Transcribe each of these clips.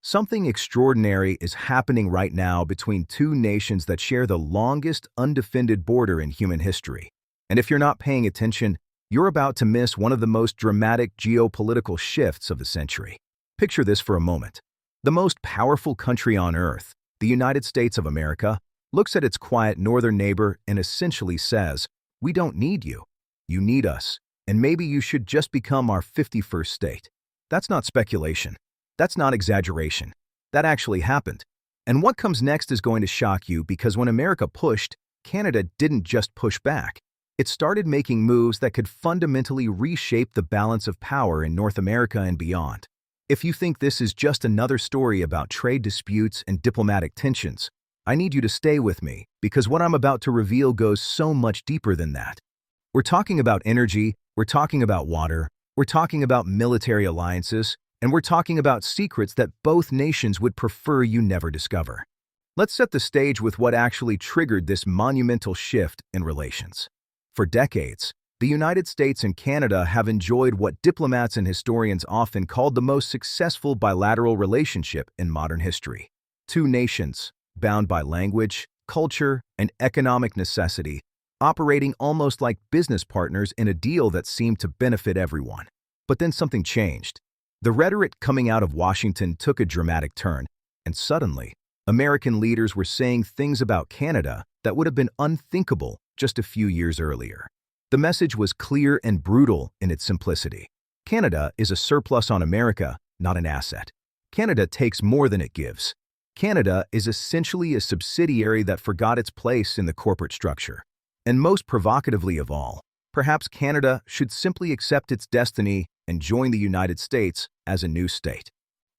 Something extraordinary is happening right now between two nations that share the longest undefended border in human history. And if you're not paying attention, you're about to miss one of the most dramatic geopolitical shifts of the century. Picture this for a moment. The most powerful country on Earth, the United States of America, looks at its quiet northern neighbor and essentially says, "We don't need you. You need us, and maybe you should just become our 51st state." That's not speculation. That's not exaggeration. That actually happened. And what comes next is going to shock you because when America pushed, Canada didn't just push back. It started making moves that could fundamentally reshape the balance of power in North America and beyond. If you think this is just another story about trade disputes and diplomatic tensions, I need you to stay with me because what I'm about to reveal goes so much deeper than that. We're talking about energy, we're talking about water, we're talking about military alliances, and we're talking about secrets that both nations would prefer you never discover. Let's set the stage with what actually triggered this monumental shift in relations. For decades, the United States and Canada have enjoyed what diplomats and historians often called the most successful bilateral relationship in modern history. Two nations, bound by language, culture, and economic necessity, operating almost like business partners in a deal that seemed to benefit everyone. But then something changed. The rhetoric coming out of Washington took a dramatic turn, and suddenly, American leaders were saying things about Canada that would have been unthinkable just a few years earlier. The message was clear and brutal in its simplicity. Canada is a surplus on America, not an asset. Canada takes more than it gives. Canada is essentially a subsidiary that forgot its place in the corporate structure. And most provocatively of all, perhaps Canada should simply accept its destiny and join the United States as a new state.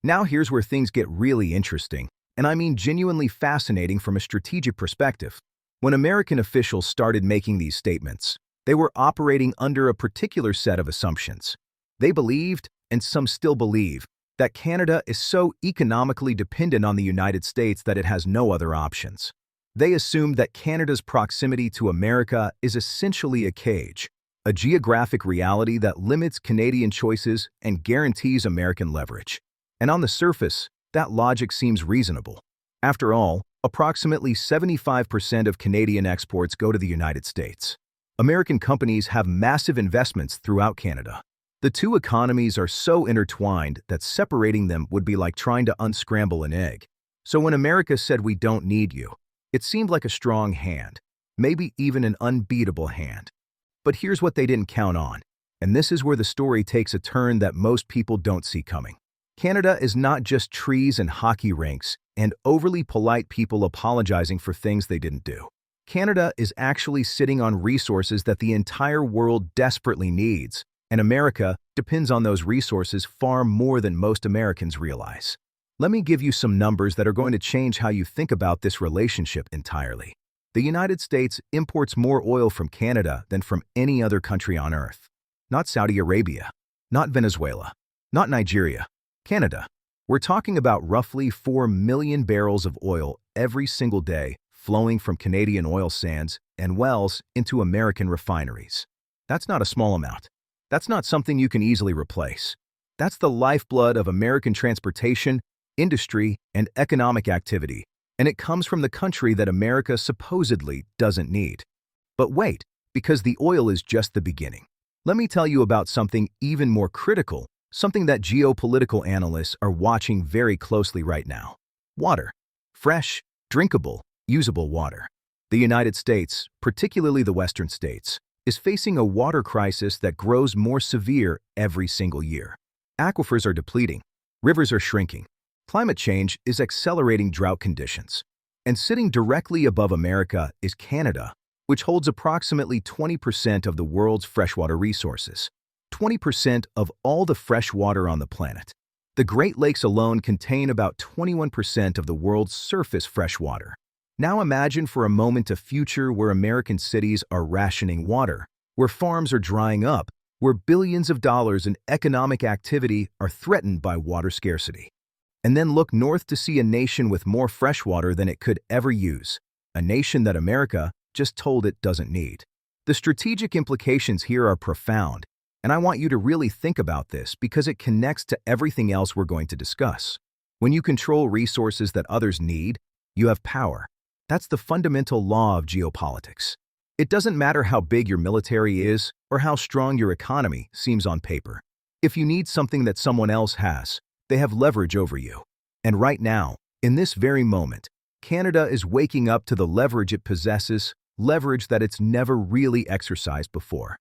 Now here's where things get really interesting, and I mean genuinely fascinating from a strategic perspective. When American officials started making these statements, they were operating under a particular set of assumptions. They believed, and some still believe, that Canada is so economically dependent on the United States that it has no other options. They assumed that Canada's proximity to America is essentially a cage, a geographic reality that limits Canadian choices and guarantees American leverage. And on the surface, that logic seems reasonable. After all, approximately 75% of Canadian exports go to the United States. American companies have massive investments throughout Canada. The two economies are so intertwined that separating them would be like trying to unscramble an egg. So when America said we don't need you, it seemed like a strong hand, maybe even an unbeatable hand. But here's what they didn't count on, and this is where the story takes a turn that most people don't see coming. Canada is not just trees and hockey rinks and overly polite people apologizing for things they didn't do. Canada is actually sitting on resources that the entire world desperately needs, and America depends on those resources far more than most Americans realize. Let me give you some numbers that are going to change how you think about this relationship entirely. The United States imports more oil from Canada than from any other country on Earth. Not Saudi Arabia, not Venezuela, not Nigeria, Canada. We're talking about roughly 4 million barrels of oil every single day flowing from Canadian oil sands and wells into American refineries. That's not a small amount. That's not something you can easily replace. That's the lifeblood of American transportation, industry, and economic activity, and it comes from the country that America supposedly doesn't need. But wait, because the oil is just the beginning. Let me tell you about something even more critical, something that geopolitical analysts are watching very closely right now. Water. Fresh, drinkable, usable water. The United States, particularly the western states, is facing a water crisis that grows more severe every single year. Aquifers are depleting. Rivers are shrinking. Climate change is accelerating drought conditions. And sitting directly above America is Canada, which holds approximately 20% of the world's freshwater resources. 20% of all the fresh water on the planet. The Great Lakes alone contain about 21% of the world's surface freshwater. Now imagine for a moment a future where American cities are rationing water, where farms are drying up, where billions of dollars in economic activity are threatened by water scarcity. And then look north to see a nation with more freshwater than it could ever use, a nation that America just told it doesn't need. The strategic implications here are profound, and I want you to really think about this because it connects to everything else we're going to discuss. When you control resources that others need, you have power. That's the fundamental law of geopolitics. It doesn't matter how big your military is or how strong your economy seems on paper. If you need something that someone else has, they have leverage over you. And right now, in this very moment, Canada is waking up to the leverage it possesses, leverage that it's never really exercised before.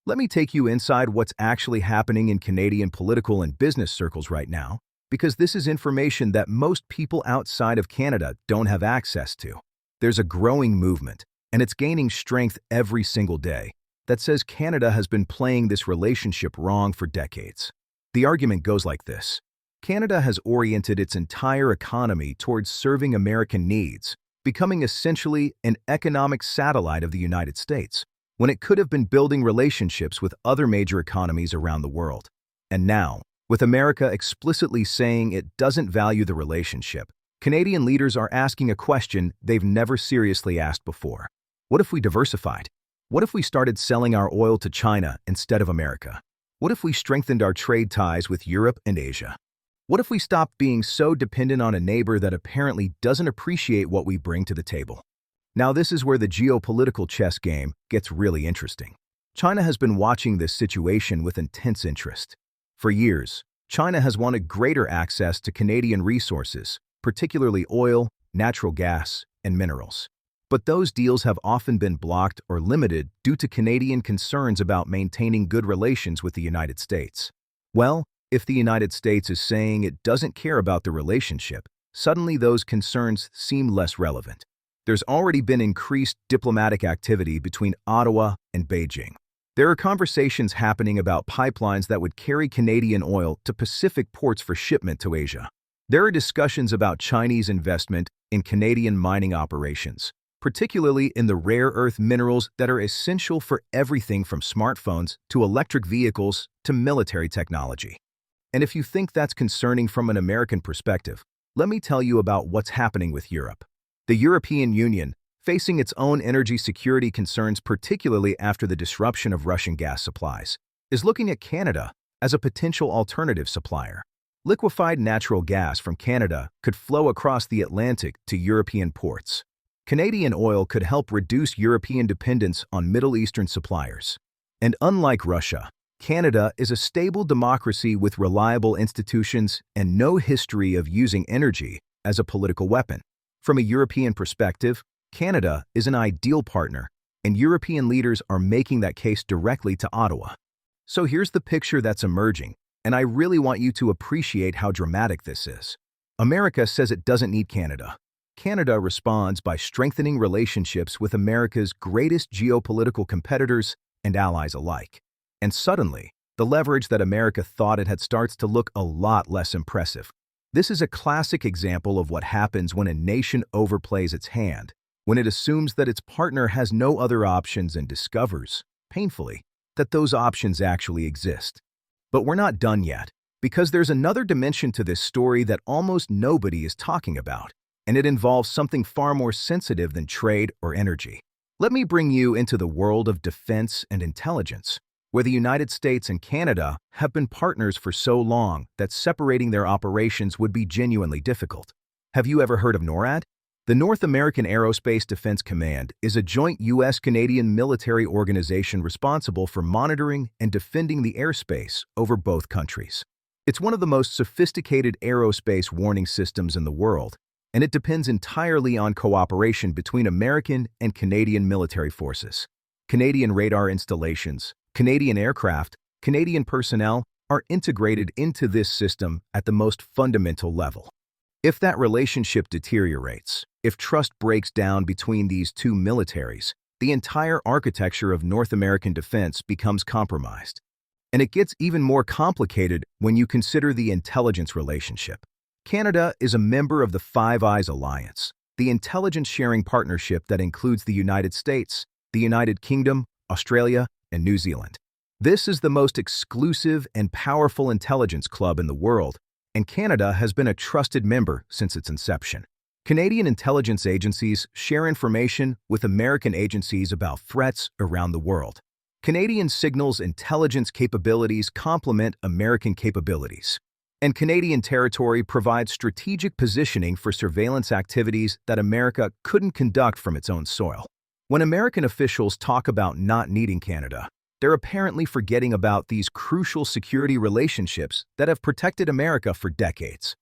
Let me take you inside what's actually happening in Canadian political and business circles right now, because this is information that most people outside of Canada don't have access to. There's a growing movement, and it's gaining strength every single day, that says Canada has been playing this relationship wrong for decades. The argument goes like this. Canada has oriented its entire economy towards serving American needs, becoming essentially an economic satellite of the United States, when it could have been building relationships with other major economies around the world. And now, with America explicitly saying it doesn't value the relationship, Canadian leaders are asking a question they've never seriously asked before. What if we diversified? What if we started selling our oil to China instead of America? What if we strengthened our trade ties with Europe and Asia? What if we stopped being so dependent on a neighbor that apparently doesn't appreciate what we bring to the table? Now, this is where the geopolitical chess game gets really interesting. China has been watching this situation with intense interest. For years, China has wanted greater access to Canadian resources, particularly oil, natural gas, and minerals. But those deals have often been blocked or limited due to Canadian concerns about maintaining good relations with the United States. Well, if the United States is saying it doesn't care about the relationship, suddenly those concerns seem less relevant. There's already been increased diplomatic activity between Ottawa and Beijing. There are conversations happening about pipelines that would carry Canadian oil to Pacific ports for shipment to Asia. There are discussions about Chinese investment in Canadian mining operations, particularly in the rare earth minerals that are essential for everything from smartphones to electric vehicles to military technology. And if you think that's concerning from an American perspective, let me tell you about what's happening with Europe. The European Union, facing its own energy security concerns particularly after the disruption of Russian gas supplies, is looking at Canada as a potential alternative supplier. Liquefied natural gas from Canada could flow across the Atlantic to European ports. Canadian oil could help reduce European dependence on Middle Eastern suppliers. And unlike Russia, Canada is a stable democracy with reliable institutions and no history of using energy as a political weapon. From a European perspective, Canada is an ideal partner, and European leaders are making that case directly to Ottawa. So here's the picture that's emerging, and I really want you to appreciate how dramatic this is. America says it doesn't need Canada. Canada responds by strengthening relationships with America's greatest geopolitical competitors and allies alike. And suddenly, the leverage that America thought it had starts to look a lot less impressive. This is a classic example of what happens when a nation overplays its hand, when it assumes that its partner has no other options and discovers, painfully, that those options actually exist. But we're not done yet, because there's another dimension to this story that almost nobody is talking about, and it involves something far more sensitive than trade or energy. Let me bring you into the world of defense and intelligence, where the United States and Canada have been partners for so long that separating their operations would be genuinely difficult. Have you ever heard of NORAD? The North American Aerospace Defense Command is a joint U.S.-Canadian military organization responsible for monitoring and defending the airspace over both countries. It's one of the most sophisticated aerospace warning systems in the world, and it depends entirely on cooperation between American and Canadian military forces. Canadian radar installations, Canadian aircraft, Canadian personnel are integrated into this system at the most fundamental level. If that relationship deteriorates, if trust breaks down between these two militaries, the entire architecture of North American defense becomes compromised. And it gets even more complicated when you consider the intelligence relationship. Canada is a member of the Five Eyes Alliance, the intelligence-sharing partnership that includes the United States, the United Kingdom, Australia, and New Zealand. This is the most exclusive and powerful intelligence club in the world, and Canada has been a trusted member since its inception. Canadian intelligence agencies share information with American agencies about threats around the world. Canadian signals intelligence capabilities complement American capabilities. And Canadian territory provides strategic positioning for surveillance activities that America couldn't conduct from its own soil. When American officials talk about not needing Canada, they're apparently forgetting about these crucial security relationships that have protected America for decades.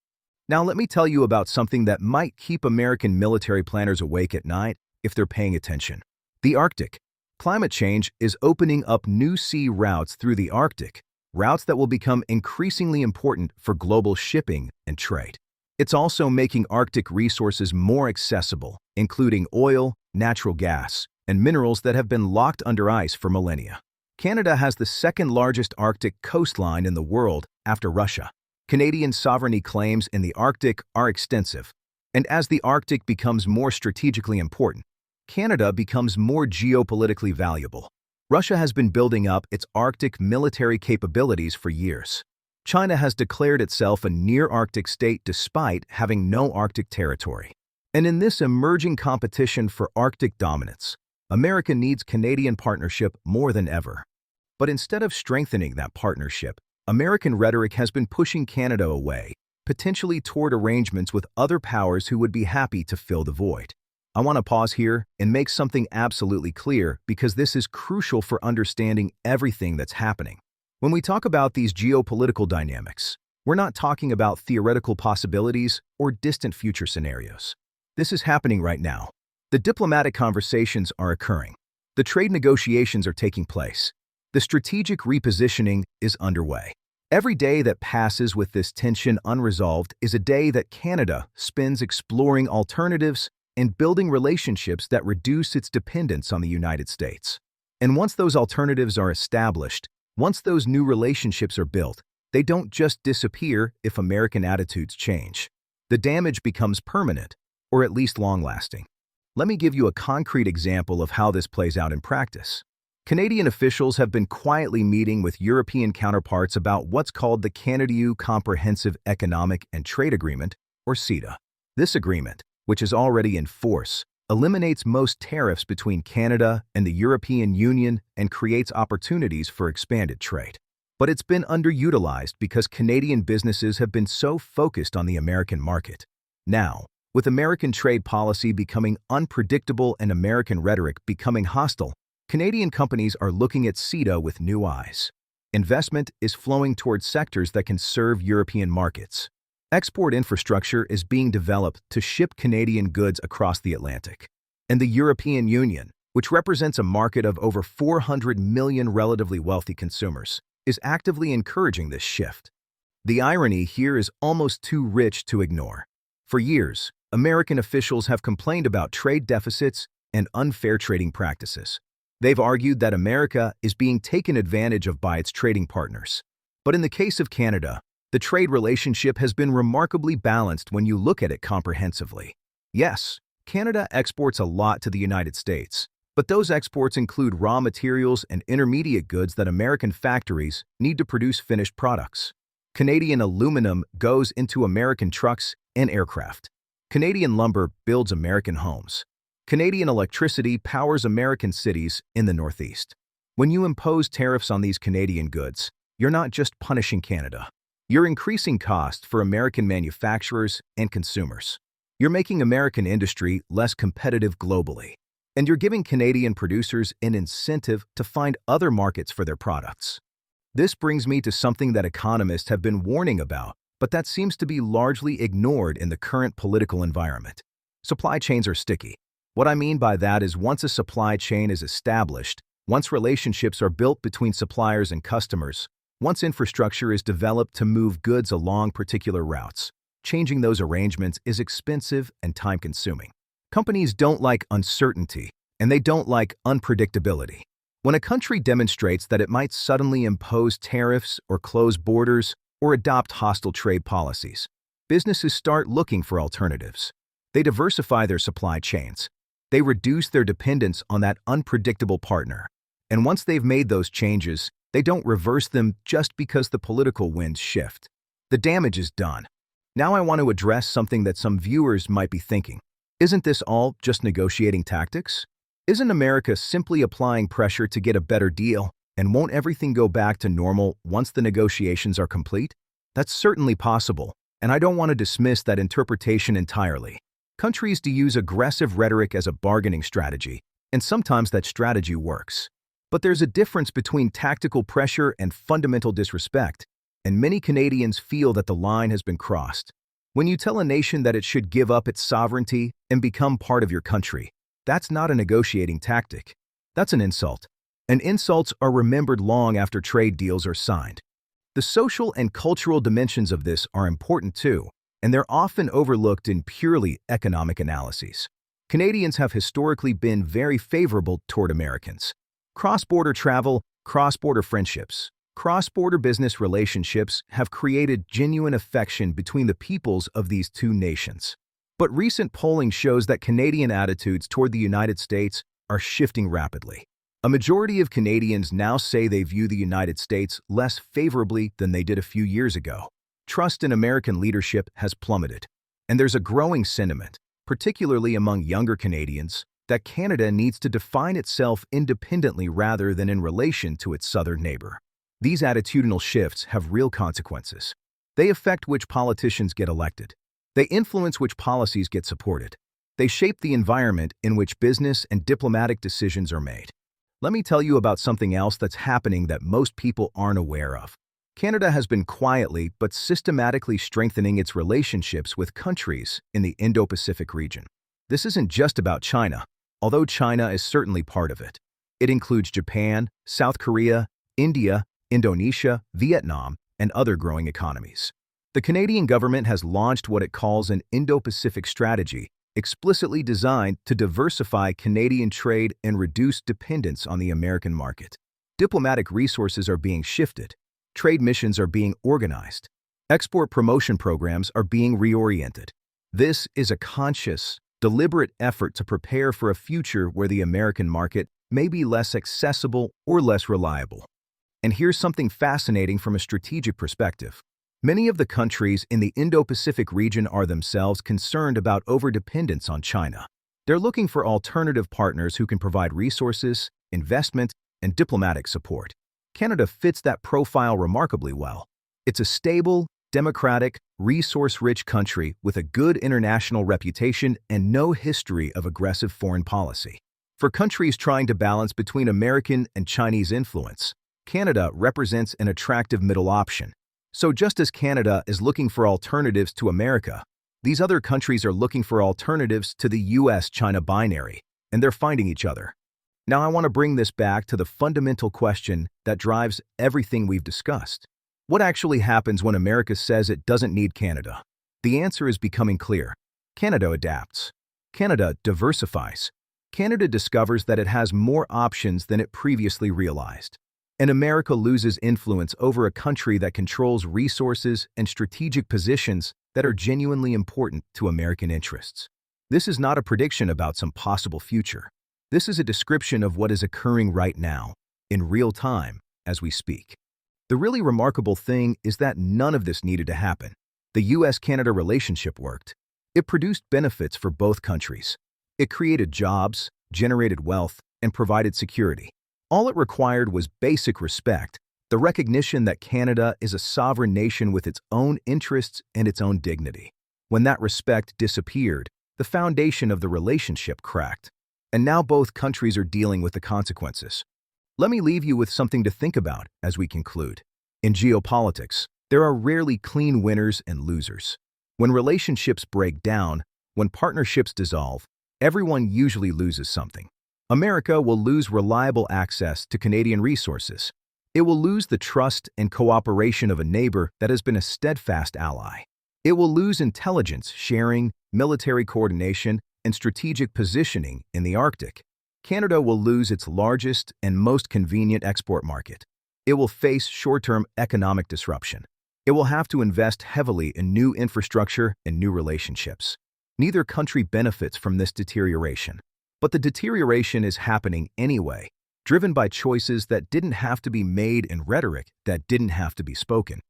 Now let me tell you about something that might keep American military planners awake at night if they're paying attention. The Arctic. Climate change is opening up new sea routes through the Arctic, routes that will become increasingly important for global shipping and trade. It's also making Arctic resources more accessible, including oil, natural gas, and minerals that have been locked under ice for millennia. Canada has the second largest Arctic coastline in the world after Russia. Canadian sovereignty claims in the Arctic are extensive, and as the Arctic becomes more strategically important, Canada becomes more geopolitically valuable. Russia has been building up its Arctic military capabilities for years. China has declared itself a near-Arctic state despite having no Arctic territory. And in this emerging competition for Arctic dominance, America needs Canadian partnership more than ever. But instead of strengthening that partnership, American rhetoric has been pushing Canada away, potentially toward arrangements with other powers who would be happy to fill the void. I want to pause here and make something absolutely clear because this is crucial for understanding everything that's happening. When we talk about these geopolitical dynamics, we're not talking about theoretical possibilities or distant future scenarios. This is happening right now. The diplomatic conversations are occurring. The trade negotiations are taking place. The strategic repositioning is underway. Every day that passes with this tension unresolved is a day that Canada spends exploring alternatives and building relationships that reduce its dependence on the United States. And once those alternatives are established, once those new relationships are built, they don't just disappear if American attitudes change. The damage becomes permanent, or at least long-lasting. Let me give you a concrete example of how this plays out in practice. Canadian officials have been quietly meeting with European counterparts about what's called the Canada-EU Comprehensive Economic and Trade Agreement, or CETA. This agreement, which is already in force, eliminates most tariffs between Canada and the European Union and creates opportunities for expanded trade. But it's been underutilized because Canadian businesses have been so focused on the American market. Now, with American trade policy becoming unpredictable and American rhetoric becoming hostile, Canadian companies are looking at CETA with new eyes. Investment is flowing towards sectors that can serve European markets. Export infrastructure is being developed to ship Canadian goods across the Atlantic. And the European Union, which represents a market of over 400 million relatively wealthy consumers, is actively encouraging this shift. The irony here is almost too rich to ignore. For years, American officials have complained about trade deficits and unfair trading practices. They've argued that America is being taken advantage of by its trading partners. But in the case of Canada, the trade relationship has been remarkably balanced when you look at it comprehensively. Yes, Canada exports a lot to the United States, but those exports include raw materials and intermediate goods that American factories need to produce finished products. Canadian aluminum goes into American trucks and aircraft. Canadian lumber builds American homes. Canadian electricity powers American cities in the Northeast. When you impose tariffs on these Canadian goods, you're not just punishing Canada. You're increasing costs for American manufacturers and consumers. You're making American industry less competitive globally. And you're giving Canadian producers an incentive to find other markets for their products. This brings me to something that economists have been warning about, but that seems to be largely ignored in the current political environment. Supply chains are sticky. What I mean by that is once a supply chain is established, once relationships are built between suppliers and customers, once infrastructure is developed to move goods along particular routes, changing those arrangements is expensive and time-consuming. Companies don't like uncertainty, and they don't like unpredictability. When a country demonstrates that it might suddenly impose tariffs or close borders or adopt hostile trade policies, businesses start looking for alternatives. They diversify their supply chains. They reduce their dependence on that unpredictable partner. And once they've made those changes, they don't reverse them just because the political winds shift. The damage is done. Now I want to address something that some viewers might be thinking. Isn't this all just negotiating tactics? Isn't America simply applying pressure to get a better deal, and won't everything go back to normal once the negotiations are complete? That's certainly possible, and I don't want to dismiss that interpretation entirely. Countries do use aggressive rhetoric as a bargaining strategy, and sometimes that strategy works. But there's a difference between tactical pressure and fundamental disrespect, and many Canadians feel that the line has been crossed. When you tell a nation that it should give up its sovereignty and become part of your country, that's not a negotiating tactic. That's an insult. And insults are remembered long after trade deals are signed. The social and cultural dimensions of this are important too, and they're often overlooked in purely economic analyses. Canadians have historically been very favorable toward Americans. Cross-border travel, cross-border friendships, cross-border business relationships have created genuine affection between the peoples of these two nations. But recent polling shows that Canadian attitudes toward the United States are shifting rapidly. A majority of Canadians now say they view the United States less favorably than they did a few years ago. Trust in American leadership has plummeted, and there's a growing sentiment, particularly among younger Canadians, that Canada needs to define itself independently rather than in relation to its southern neighbor. These attitudinal shifts have real consequences. They affect which politicians get elected. They influence which policies get supported. They shape the environment in which business and diplomatic decisions are made. Let me tell you about something else that's happening that most people aren't aware of. Canada has been quietly but systematically strengthening its relationships with countries in the Indo-Pacific region. This isn't just about China, although China is certainly part of it. It includes Japan, South Korea, India, Indonesia, Vietnam, and other growing economies. The Canadian government has launched what it calls an Indo-Pacific strategy, explicitly designed to diversify Canadian trade and reduce dependence on the American market. Diplomatic resources are being shifted. Trade missions are being organized. Export promotion programs are being reoriented. This is a conscious, deliberate effort to prepare for a future where the American market may be less accessible or less reliable. And here's something fascinating from a strategic perspective. Many of the countries in the Indo-Pacific region are themselves concerned about overdependence on China. They're looking for alternative partners who can provide resources, investment, and diplomatic support. Canada fits that profile remarkably well. It's a stable, democratic, resource-rich country with a good international reputation and no history of aggressive foreign policy. For countries trying to balance between American and Chinese influence, Canada represents an attractive middle option. So just as Canada is looking for alternatives to America, these other countries are looking for alternatives to the US-China binary, and they're finding each other. Now I want to bring this back to the fundamental question that drives everything we've discussed. What actually happens when America says it doesn't need Canada? The answer is becoming clear. Canada adapts. Canada diversifies. Canada discovers that it has more options than it previously realized. And America loses influence over a country that controls resources and strategic positions that are genuinely important to American interests. This is not a prediction about some possible future. This is a description of what is occurring right now, in real time, as we speak. The really remarkable thing is that none of this needed to happen. The US-Canada relationship worked. It produced benefits for both countries. It created jobs, generated wealth, and provided security. All it required was basic respect, the recognition that Canada is a sovereign nation with its own interests and its own dignity. When that respect disappeared, the foundation of the relationship cracked. And now both countries are dealing with the consequences. Let me leave you with something to think about as we conclude. In geopolitics, there are rarely clean winners and losers. When relationships break down, when partnerships dissolve, everyone usually loses something. America will lose reliable access to Canadian resources. It will lose the trust and cooperation of a neighbor that has been a steadfast ally. It will lose intelligence sharing, military coordination, and strategic positioning in the Arctic. Canada will lose its largest and most convenient export market. It will face short-term economic disruption. It will have to invest heavily in new infrastructure and new relationships. Neither country benefits from this deterioration. But the deterioration is happening anyway, driven by choices that didn't have to be made and rhetoric that didn't have to be spoken.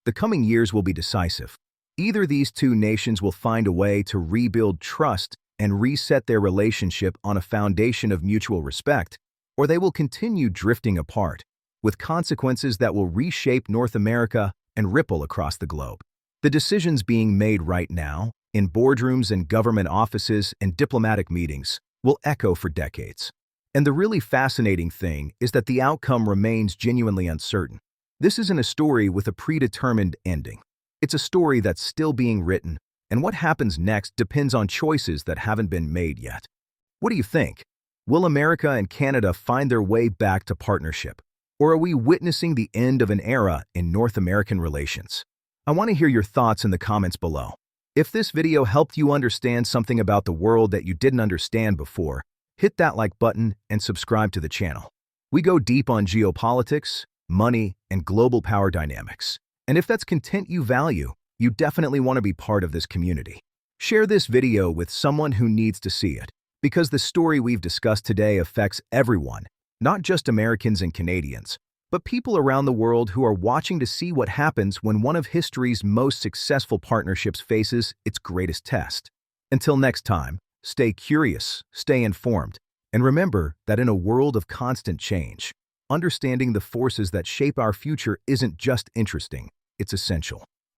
The coming years will be decisive. Either these two nations will find a way to rebuild trust and reset their relationship on a foundation of mutual respect, or they will continue drifting apart, with consequences that will reshape North America and ripple across the globe. The decisions being made right now, in boardrooms and government offices and diplomatic meetings, will echo for decades. And the really fascinating thing is that the outcome remains genuinely uncertain. This isn't a story with a predetermined ending. It's a story that's still being written, and what happens next depends on choices that haven't been made yet. What do you think? Will America and Canada find their way back to partnership? Or are we witnessing the end of an era in North American relations? I want to hear your thoughts in the comments below. If this video helped you understand something about the world that you didn't understand before, hit that like button and subscribe to the channel. We go deep on geopolitics, money, and global power dynamics. And if that's content you value, you definitely want to be part of this community. Share this video with someone who needs to see it, because the story we've discussed today affects everyone, not just Americans and Canadians, but people around the world who are watching to see what happens when one of history's most successful partnerships faces its greatest test. Until next time, stay curious, stay informed, and remember that in a world of constant change, understanding the forces that shape our future isn't just interesting, it's essential.